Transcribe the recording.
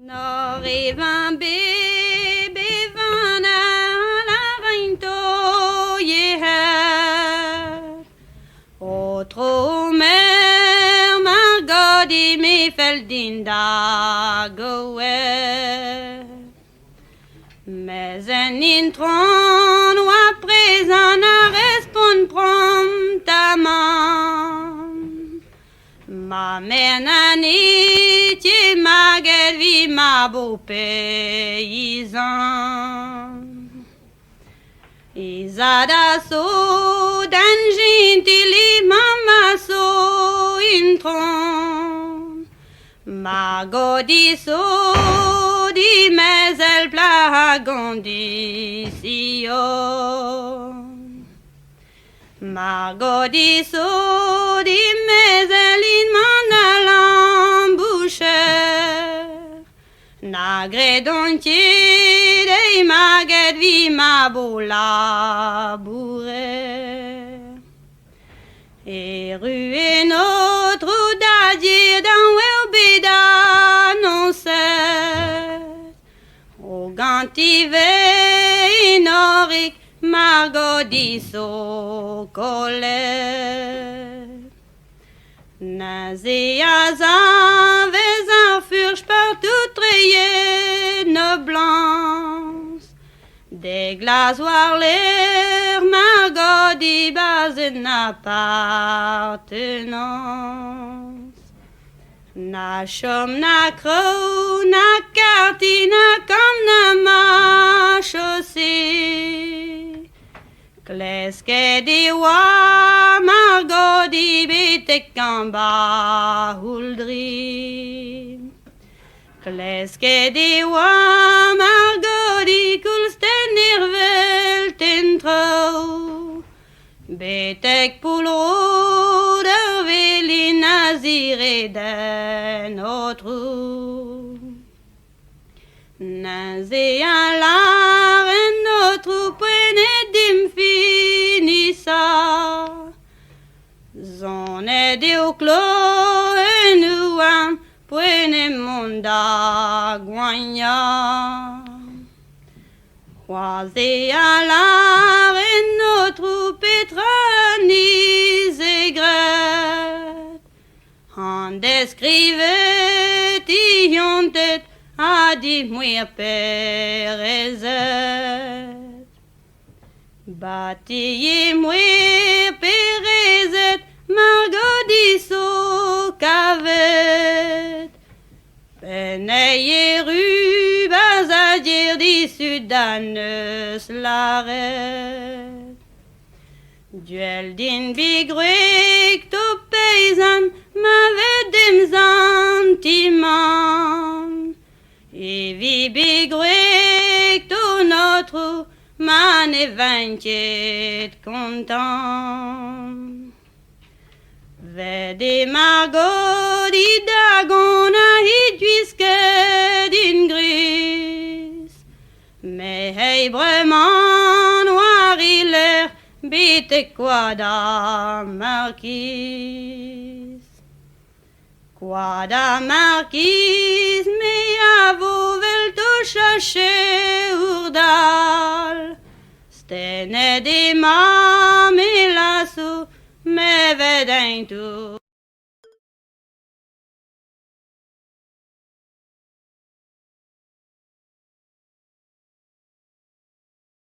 Norrevan bevan la reinto her. Otro mer margodi me feldin da goer. Mais en intron ou après en répond promptement. Ma mère nani ti maguette vi ma beau paysan. Isada so dan gentili mama so intron. Ma godi so di mais elle plagondition. Ma godi so di mais elle in man l'embouche. Na gredontier dei maguette vi ma beau labourer. Et rue notre d'agir dans Welbeda non c'est. Au gantivé inoric margodiso colère. Nazeazan vezan furch partout trayé ne blancs. Des glasoirs l'air margodi basen appartenance. Na chom na crow na cartina comme na ma chaussée. Kleske di wa margodi bitek kamba huldri. Kleske di wa margodi kulsten irvel tentro. Betek pulro der veli nazire den otru. Naze un lar en otru pene d'infinissa. Zone de clo en uam pene monda guagna. Croisé à l'art et notre pétronise aigrette. En descrivait yon tête à di mouir perezette. Bâti mouir perezette, margodiso cavette. Peneye rue bazadir di sudanes l'arrête. Duel din bigruik to paysan m'avait dem sentiments. Et vi bigruik to notre man evantiet content. Vede margodi dagona hidjuiske din gris. Mais hey vraiment noir il est bite quoi da marquise. Quoi da marquise mais à vous vel to chercher urdal. Stene di ma me lasso me vedem tu.